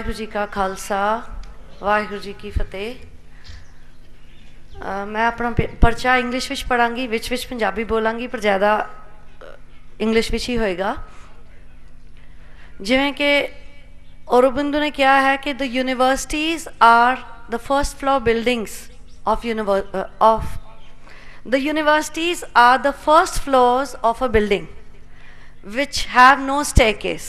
वाहिगुरू जी का खालसा वाहिगुरू जी की फतेह। मैं अपना परचा इंग्लिश विच पढ़ांगी, विच पंजाबी बोलांगी, पर ज़्यादा इंग्लिश विच ही होएगा। जिवें कि औरोबिंदो ने कहा है कि the universities are the first floor buildings of the universities are the first floors of a building which have no staircase।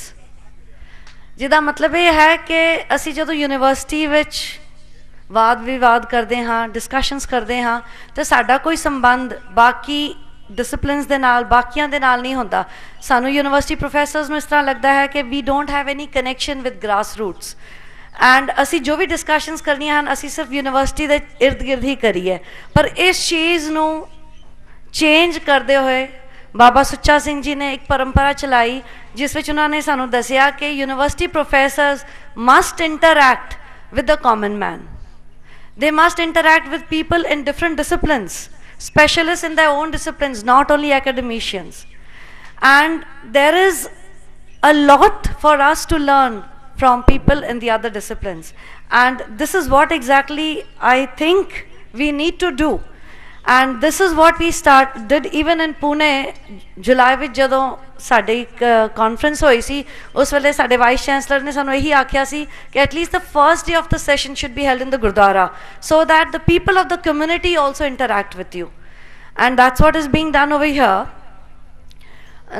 जिहदा मतलब ये है कि असी जो यूनिवर्सिटी विच वाद विवाद करते हाँ, डिस्कशनस करते हाँ, तो साडा कोई संबंध बाकी डिसिपलिनस दे नाल, बाकियां दे नाल नहीं होंदा। सानू यूनिवर्सिटी प्रोफैसर्स में इस तरह लगता है कि we don't have any connection with grass roots and असी जो भी डिस्कशनस करनियां हैं असी सिर्फ यूनिवर्सिटी के इर्द गिर्द ही करिए। पर इस चीज़ नू चेंज करते हुए बाबा सुच्चा सिंह जी ने एक परंपरा चलाई जिस विच उन्होंने सानू दसिया कि university professors must interact with the common man. They must interact with people in different disciplines, specialist in their own disciplines, not only academicians, and there is a lot for us to learn from people in the other disciplines, and this is what exactly I think we need to do, and this is what we did even in Pune। जुलाई विच जदों साडी conference होई सी उस वेले साडे vice chancellor ने सानू यही आख्या सी कि at least the first day of the session should be held in the gurdwara so that the people of the community also interact with you, and that's what is being done over here।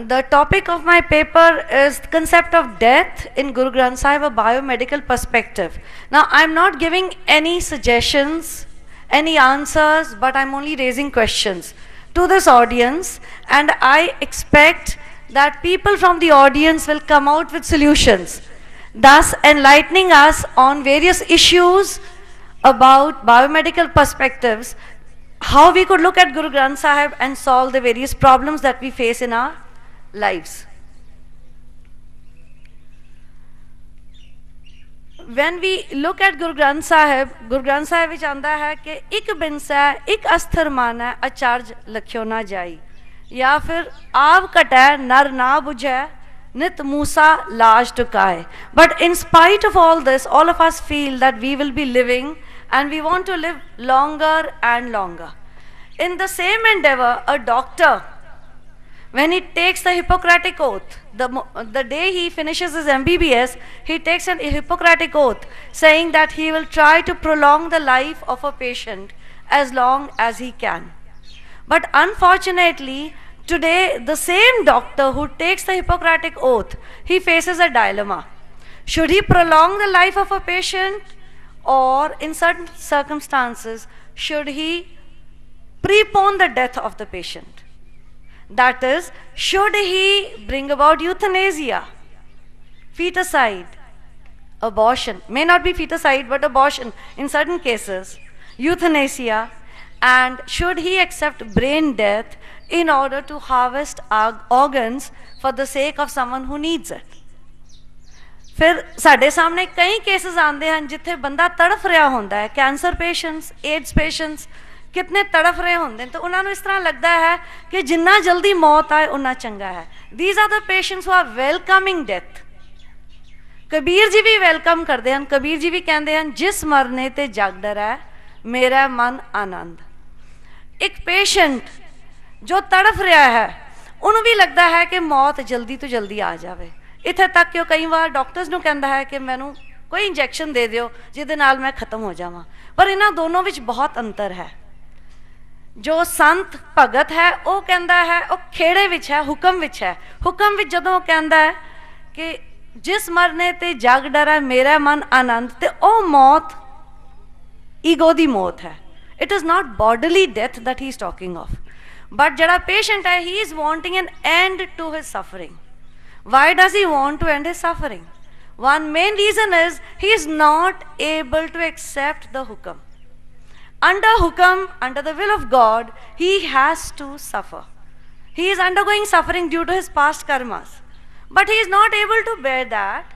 The topic of my paper is the concept of death in Guru Granth Sahib, a biomedical perspective। Now I'm not giving any suggestions, any answers, but I'm only raising questions to this audience, and I expect that people from the audience will come out with solutions, thus enlightening us on various issues about biomedical perspectives, how we could look at Guru Granth Sahib and solve the various problems that we face in our lives। When we look at Guru Granth Sahib विच आंदा है कि एक बिनसा एक अस्थिर मान है अचार्ज लख्यो ना जाई, या फिर आव कटै नर ना बुझै नित मूसा लाज टुकाए। But in spite of all this, all of us feel that we will be living and we want to live longer and longer। In the same endeavor, a doctor, when he takes the Hippocratic oath, the day he finishes his MBBS, he takes a Hippocratic oath saying that he will try to prolong the life of a patient as long as he can। But unfortunately, today the same doctor who takes the Hippocratic oath, he faces a dilemma. Should he prolong the life of a patient, or in certain circumstances, should he prepone the death of the patient? That is, should he bring about euthanasia, feticide, abortion, may not be feticide but abortion in certain cases, euthanasia, and should he accept brain death in order to harvest organs for the sake of someone who needs it? फिर साढ़े सामने कई cases आते हैं जिथे बंदा तड़फ रहा होंदा है, कैंसर पेशेंट्स, एड्स पेशेंट्स कितने तड़फ रहे होंगे, तो उन्होंने इस तरह लगता है कि जिन्ना जल्दी मौत आए उन्ना चंगा है। These are the patients who are welcoming death. Kabir ji भी वेलकम करते हैं, कबीर जी भी कहते हैं जिस मरने ते जग डर है मेरा मन आनंद। एक पेशेंट जो तड़फ रहा है उन्होंने भी लगता है कि मौत जल्दी तो जल्दी आ जाए। इत्थे तक कि कई बार डॉक्टर्स नूं कहता है कि मैनू कोई इंजैक्शन दे दिओ जिहदे नाल मैं खत्म हो जावां, पर इन्हां दोनों विच बहुत अंतर है। जो संत भगत है वो कहता है वो खेड़े विच है, हुक्म विच है। हुक्म विच जदों कहता है कि जिस मरने ते जग डर है मेरा मन आनंद, ते ओ मौत ईगो दी मौत है। It is not bodily death that he is talking of, but जड़ा पेशेंट है he is wanting an end to his suffering. Why does he want to end his suffering? One main reason is he is not able to accept the hukam. Under hukam, under the will of God, he has to suffer. He is undergoing suffering due to his past karmas. But he is not able to bear that.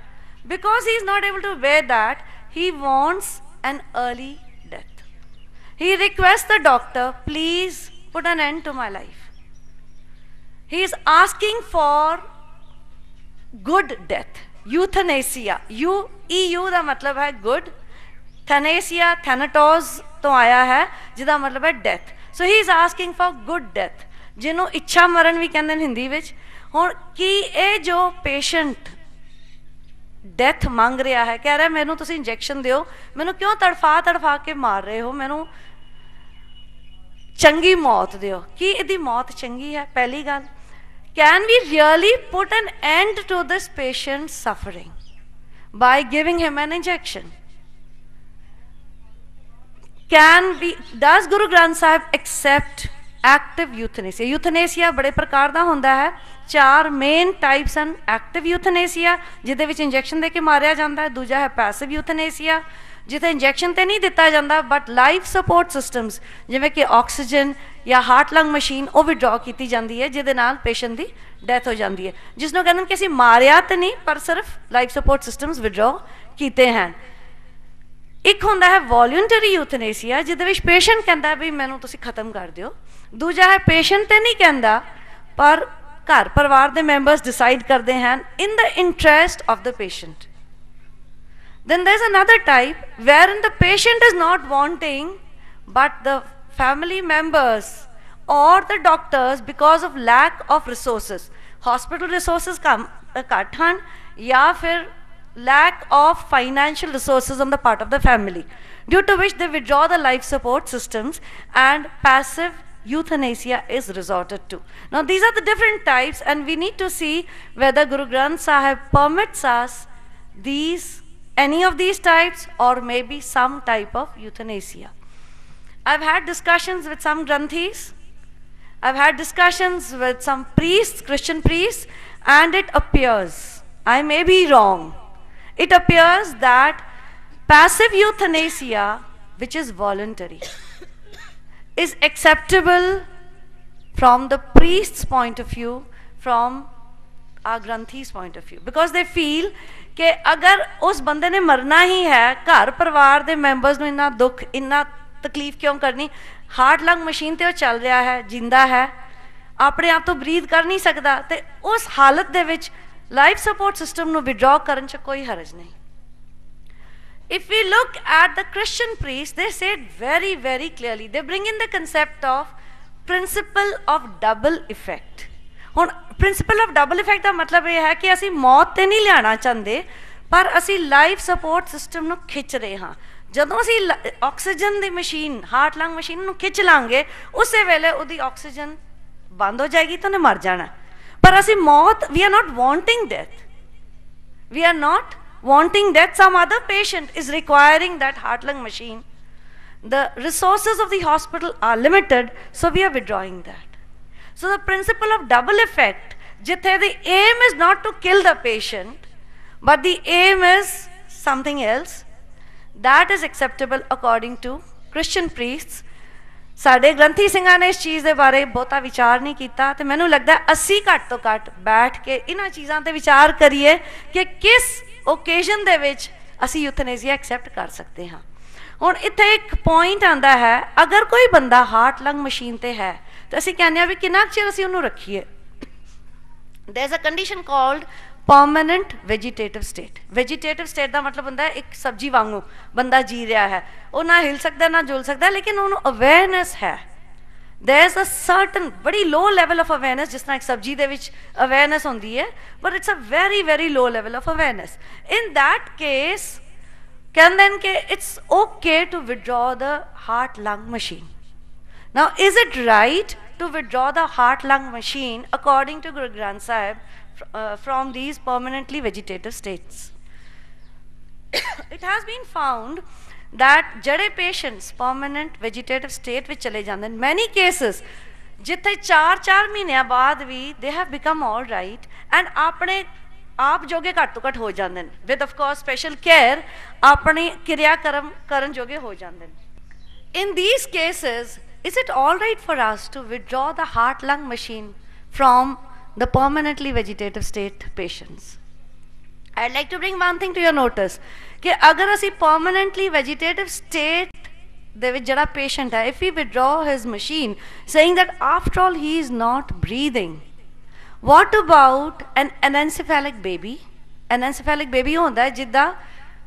Because he is not able to bear that, he wants an early death. He requests the doctor, please put an end to my life. He is asking for good death. Euthanasia, EU का मतलब है good, थैनेसिया थैनाटोस तो आया है जिसका मतलब है death. So he is asking for good death, जिन्हों इच्छा मरण भी कहते हैं हिंदी में। हुण कि ये जो पेशेंट डेथ मंग रहा है, कह रहा है मैनू तुसीं इंजैक्शन दिओ, मैनू क्यों तड़फा तड़फा के मार रहे हो, मैनू चंगी मौत दिओ, कि इहदी मौत चंगी है? पहली गल, can we really put an end to this patient suffering by giving him an injection? Can we, does Guru Granth Sahib accept active euthanasia? Euthanasia बड़े प्रकार का होंदा है, 4 मेन टाइप्स हैं। एक्टिव यूथनेसिया जिहदे विच इंजैक्शन दे के मारिया जाता है, दूजा है पैसिव यूथनेसिया जिथे इंजैक्शन तो नहीं दिता जाता बट लाइफ सपोर्ट सिस्टम्स जिवें कि ऑक्सीजन या हार्ट लंग मशीन वो विड्रॉ की जाती है, जिहदे नाल पेशेंट की डेथ हो जाती है, जिसनों कहते कि असीं मारिया तो नहीं पर सिर्फ लाइफ सपोर्ट सिस्टम्स विड्रॉ किए हैं। एक होंदा है वॉलंटरी यूथनेसिया जिहदे विच पेशेंट कहता है भी मैनू तुसीं खत्म कर दिओ। दूजा है पेशेंट तो नहीं कहता पर घर परिवार के मैंबर्स डिसाइड करते हैं in the interest of the patient. Then there's another type wherein the patient is not wanting but the family members or the doctors because of lack of resources, hospital resources घट हैं या फिर lack of financial resources on the part of the family, due to which they withdraw the life support systems and passive euthanasia is resorted to. Now these are the different types and we need to see whether Guru Granth Sahib permits us these, any of these types or maybe some type of euthanasia. I've had discussions with some Granthis, I've had discussions with some priests, Christian priests, and it appears, I may be wrong, it appears that passive euthanasia, which is voluntary, is acceptable from the priest's point of view, from our Granthis point of view, because they feel कि अगर उस बंदे ने मरना ही है, घर परिवार के मैंबर्स को इन्ना दुख इन्ना तकलीफ क्यों करनी, हार्ट लंग मशीन तो चल रहा है, जिंदा है, अपने आप तो ब्रीथ कर नहीं सकता, तो उस हालत दे विच लाइफ सपोर्ट सिस्टम को विड्रॉ करने च कोई हरज नहीं। If we look at the Christian priests, they say it very, very clearly. They bring in the concept of principle of double effect. ਹੁਣ प्रिंसिपल ऑफ डबल इफेक्ट का मतलब यह है कि असी मौत तो नहीं लियाना चाहते पर असी लाइफ सपोर्ट सिस्टम को खिंच रहे हाँ। जदों असी ऑक्सीजन की मशीन हार्ट लंग मशीन खिंच लांगे उस वेले उहदी ऑक्सीजन बंद हो जाएगी तो उन्हें मर जाना। पर असी मौत, we are not wanting death, we are not wanting death, some other patient is requiring that heart lung machine, the resources of the hospital are limited, so we are withdrawing that. So the principle of double effect, jithe the aim is not to kill the patient, but the aim is something else, that is acceptable according to Christian priests. साडे ग्रंथी सिंघां ने इस चीज़ के बारे बहुता विचार नहीं किया, तो मैनू लगता है असी घट तो घट बैठ के इन्हां चीज़ां ते विचार करिए कि किस ओकेजन दे विच असी यूथनेसिया एक्सेप्ट कर सकते हाँ। हुण इत्थे एक पॉइंट आंदा है, अगर कोई बंदा हार्ट लंग मशीन ते है तो असी कहने भी कितना चिर असी उन्होंने रखीए। There is a condition called permanent vegetative state. Vegetative state का मतलब होंदा है एक सब्जी वांगू बंदा जी रहा है, वो ना हिल सकता ना जुल सकता, लेकिन उन्होंने अवेयरनेस है। देयर इज अ सर्टन बड़ी लो लेवल ऑफ अवेयरनेस, जिस तरह एक सब्जी दे विच अवेयरनेस होंदी है, but it's a very very low level of awareness. In that case कहते हैं कि it's okay to withdraw the heart lung machine. Now, is it right to withdraw the heart lung machine according to Guru Granth Sahib from these permanently vegetative states? It has been found that jade patients permanent vegetative state with chale jande, in many cases jithe 4 महीने बाद भी they have become all right and अपने आप जोगे घट तो घट हो जाते हैं, with of course special care अपने क्रियाक्रम करन जोगे हो जाते हैं। In these cases, is it all right for us to withdraw the heart lung machine from the permanently vegetative state patients? I'd like to bring one thing to your notice कि अगर असी permanently vegetative state दे विच जड़ा patient है, if we withdraw his machine saying that after all he is not breathing, what about an anencephalic baby? Anencephalic baby होंदा है जिदा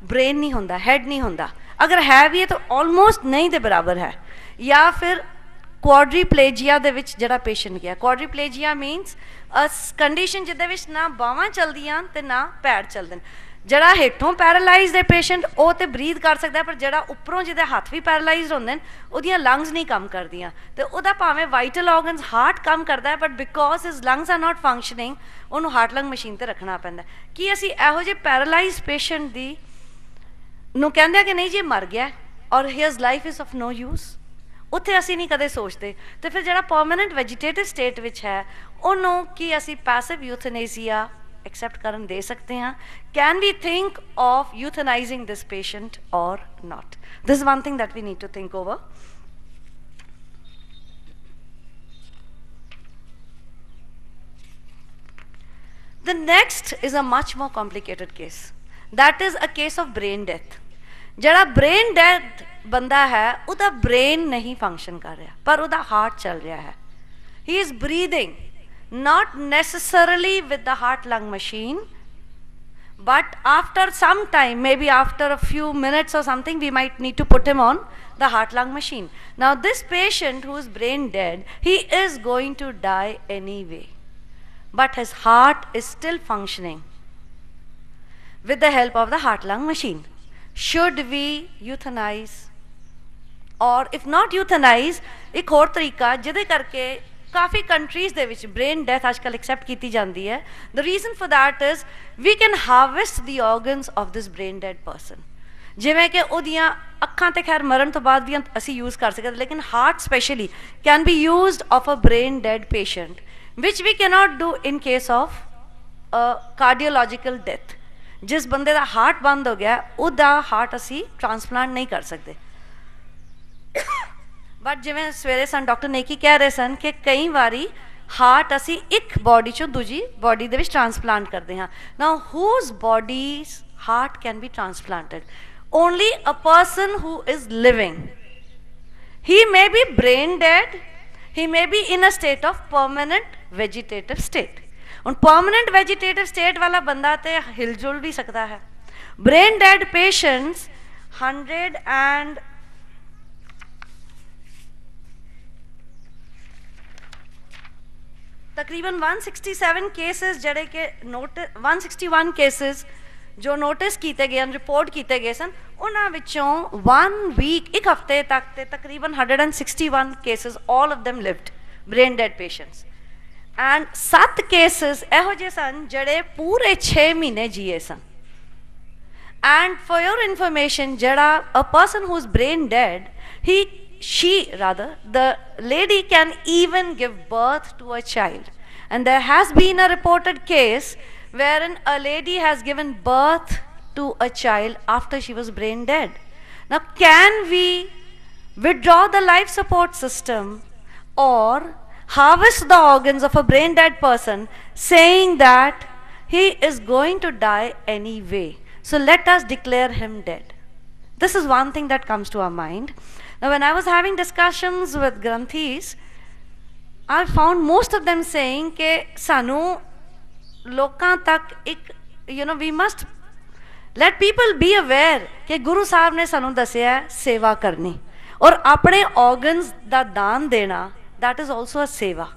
brain नहीं होंदा, हैड नहीं होंदा, अगर है भी है तो ऑलमोस्ट नहीं दे बराबर है। या फिर क्वाड्रीप्लेजिया दे विच जिहड़ा पेशेंट गया, क्वाड्रीप्लेजिया मीनस अ कंडीशन जिहदे विच ना बावां चलदियां ते ना पैर चलदे न। जिहड़ा हेठों पैरालाइज है पेशेंट वो तो ब्रीथ कर सकता है, पर जिहड़ा उपरों जिहदे हत्थ भी पैरालाइज होंदे न उहदियां लंग्स नहीं काम करदियां, ते उहदा भावें वाइटल ऑर्गनस हार्ट काम करता है but because his lungs are not functioning उन्होंने हार्ट लंग मशीन ते रखना पैंदा। कि असीं इहो जिहे पैरालाइज पेशेंट दी नूं कहंदे कि नहीं जी मर गया और his life is of no use, उत्थे असीं नहीं कदे सोचते। तो फिर जिहड़ा परमानेंट वैजीटेटिव स्टेट विच है उन्होंने कि असीं पैसिव यूथनेसिया एक्सेप्ट करन दे सकते हैं। Can we think of euthanizing this patient or not? This is one thing that we need to think over. The next is a much more complicated case. That is a case of brain death. जड़ा brain death बंदा है उदा brain नहीं function कर रहा पर उदा heart चल रहा है। He is breathing, not necessarily with the heart lung machine, but after some time, maybe after a few minutes or something, we might need to put him on the heart lung machine. Now this patient who is brain dead, he is going to die anyway, but his heart is still functioning with the help of the heart lung machine. Should we euthanize, or if not euthanize, एक और तरीका जिहदे करके काफ़ी countries दे विच brain death आजकल accept की जाती है। The reason for that is we can harvest the organs of this brain dead person. जिवें कि उहदियां अखां ते खैर मरण तो बाद भी असी यूज़ कर सकते, लेकिन heart specially can be used of a brain dead patient which we cannot do in case of cardiological death. जिस बंदे का हार्ट बंद हो गया उहदा हार्ट असी ट्रांसप्लांट नहीं कर सकते। बट जिवें सवेरे सन डॉक्टर नेकी कह रहे सन कि कई बारी हार्ट असी एक बॉडी चों दूजी बॉडी दे विच ट्रांसप्लांट करते हैं। Now whose bodies heart can be transplanted? Only a person who is living. He may be brain dead, he may be in a state of permanent vegetative state. और permanent vegetative state वाला बंदा ते हिलजुल भी सकता है। brain dead patients 100 and तकरीबन 167 cases जड़े के नोट 161 केसेस जो नोटिस किए गए रिपोर्ट किए गए सन उन्हां विचों 1 वीक एक हफ्ते तक ते तकरीबन 161 cases all of them lived brain dead patients and 7 cases एहो जे सन जड़े पूरे 6 महीने जिए सन। एंड फॉर योर इन्फॉर्मेशन जड़ा अ person who is brain dead she rather the lady can even give birth to a child, and there has been a reported case wherein a lady has given birth to a child after she was brain dead. Now can we withdraw the life support system or harvest the organs of a brain dead person saying that he is going to die anyway, so let us declare him dead? This is one thing that comes to our mind. Now when I was having discussions with Granthis, I found most of them saying कि सानू लोकां तक एक we must let people be aware कि गुरु साहब ने सानू दसिया है सेवा करनी और अपने organs दा दान देना, that is also a seva.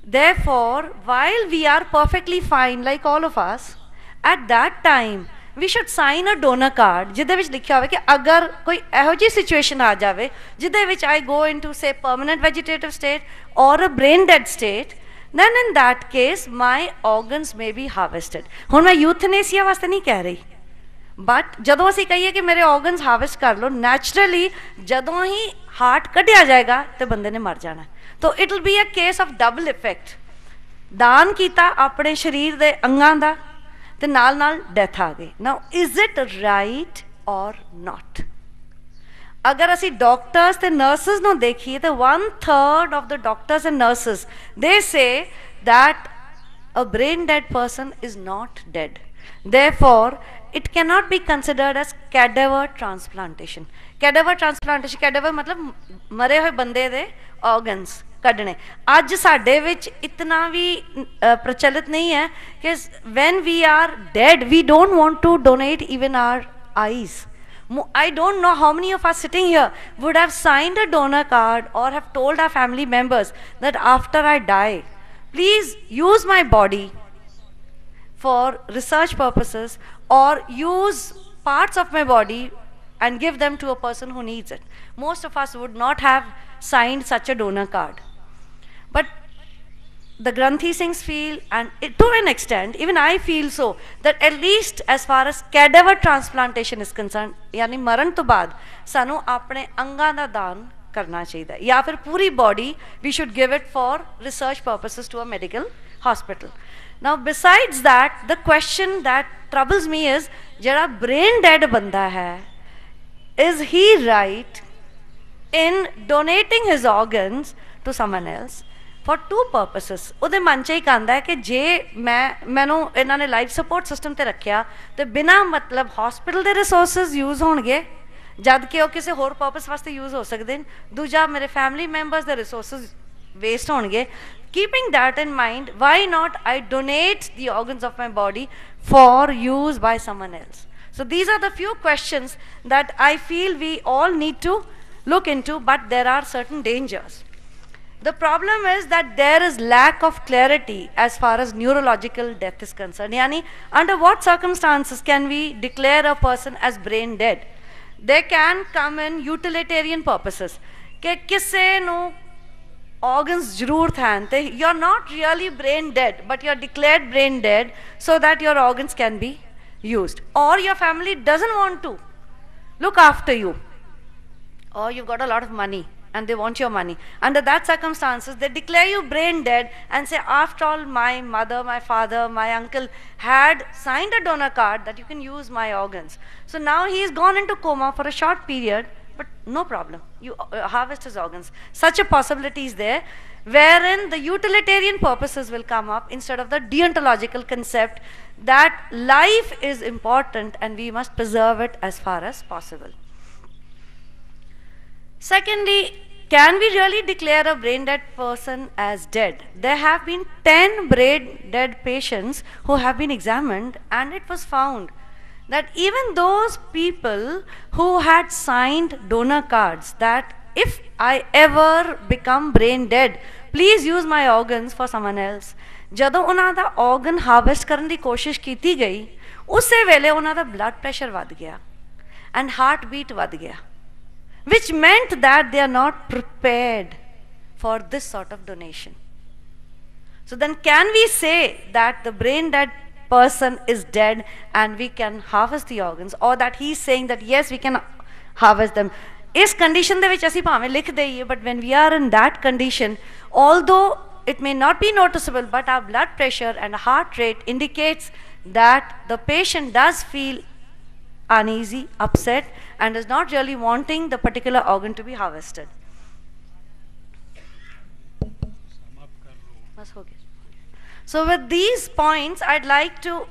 Therefore while we are perfectly fine like all of us, at that time we should sign a donor card जिदे विच लिखा होवे कि अगर कोई एहो जी सिचुएशन आ जावे जिदे विच I go into say permanent vegetative state or a brain dead state, then in that case my organs may be harvested. हुण मैं यूथनेसिया वास्ते नहीं कह रही, बट जदों असीं कहिए कि मेरे ऑर्गनस हार्वेस्ट कर लो, नैचुरली जदों ही हार्ट कढ़िया जाएगा तो बंदे ने मर जाना। तो it will be a case of double effect, दान कीता अपने शरीर दे अंगां दा ते नाल नाल डेथ आ गई। नाउ इज इट राइट और नॉट? अगर असी डॉक्टर्स ते नर्सेस नो देखिए तो 1/3 of the doctors and nurses they say that a brain dead person is not dead. Therefore it cannot be considered as cadaver transplantation. Cadaver transplantation, cadaver मतलब मरे हुए बंदे दे organs कढ़ने. आज साढ़े विच इतना भी प्रचलित नहीं है कि when we are dead, we don't want to donate even our eyes. I don't know how many of us sitting here would have signed a donor card or have told our family members that after I die, please use my body for research purposes or use parts of my body and give them to a person who needs it. Most of us would not have signed such a donor card. But the Granthi Singhs feel, and to an extent, even I feel so, that at least as far as cadaver transplantation is concerned, यानी मरण तो बाद सानू अपने अंगां दा दान करना चाहिए या फिर पूरी body we should give it for research purposes to a medical hospital. Now besides that, the question that troubles me is, जरा brain dead बंदा है, is he right in donating his organs to someone else for two purposes? ਉਹਦੇ ਮਨ 'ਚ ਹੀ ਕਹਿੰਦਾ ਹੈ ਕਿ ਜੇ ਮੈਨੂੰ ਇਹਨਾਂ ਨੇ ਲਾਈਫ ਸਪੋਰਟ ਸਿਸਟਮ ਤੇ ਰੱਖਿਆ ਤੇ ਬਿਨਾਂ ਮਤਲਬ ਹਸਪੀਟਲ ਦੇ ਰਿਸੋਰਸਸ ਯੂਜ਼ ਹੋਣਗੇ ਜਦ ਕਿ ਉਹ ਕਿਸੇ ਹੋਰ ਪਰਪਸ ਵਾਸਤੇ ਯੂਜ਼ ਹੋ ਸਕਦੇ ਨੇ, ਦੂਜਾ ਮੇਰੇ ਫੈਮਿਲੀ ਮੈਂਬਰਸ ਦੇ ਰਿਸੋਰਸਸ ਵੇਸਟ ਹੋਣਗੇ. Keeping that in mind, why not I donate the organs of my body for use by someone else? So these are the few questions that I feel we all need to look into, but there are certain dangers. The problem is that there is lack of clarity as far as neurological death is concerned. Yani, under what circumstances can we declare a person as brain dead? They can come in utilitarian purposes. Ke kisse nu organs ਜ਼ਰੂਰਤ ਹਨ ਤੇ you're not really brain dead, but you're declared brain dead so that your organs can be used, or your family doesn't want to look after you, or you've got a lot of money and they want your money. Under that circumstances, they declare you brain dead and say, after all, my mother, my father, my uncle had signed a donor card that you can use my organs. So now he's gone into coma for a short period, but no problem, you harvest his organs. Such a possibility is there, wherein the utilitarian purposes will come up instead of the deontological concept that life is important and we must preserve it as far as possible. Secondly, can we really declare a brain dead person as dead? There have been 10 brain dead patients who have been examined, and it was found that even those people who had signed donor cards that if I ever become brain dead, please use my organs for someone else, ਜਦੋਂ ਉਹਨਾਂ ਦਾ organ harvest ਕਰਨ ਦੀ ਕੋਸ਼ਿਸ਼ ਕੀਤੀ ਗਈ, ਉਸੇ ਵੇਲੇ ਉਹਨਾਂ ਦਾ blood pressure ਵੱਧ ਗਿਆ and heartbeat ਵੱਧ ਗਿਆ, which meant that they are not prepared for this sort of donation. So then can we say that the brain dead person is dead and we can harvest the organs, or that he is saying that yes, we can harvest them? Is condition de vich assi bhaਵੇਂ ਲਿਖ ਦਈਏ, but when we are in that condition, although it may not be noticeable, but our blood pressure and heart rate indicates that the patient does feel uneasy, upset, and is not really wanting the particular organ to be harvested. So with these points, I'd like to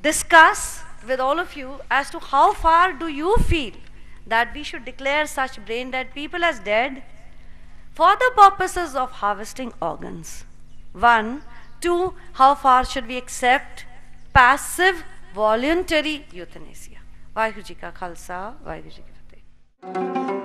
discuss with all of you as to how far do you feel that we should declare such brain dead people as dead for the purposes of harvesting organs. 1. 2. How far should we accept passive voluntary euthanasia? Vaheguru Ji Ka Khalsa, Vaheguru Ji Ki Fateh.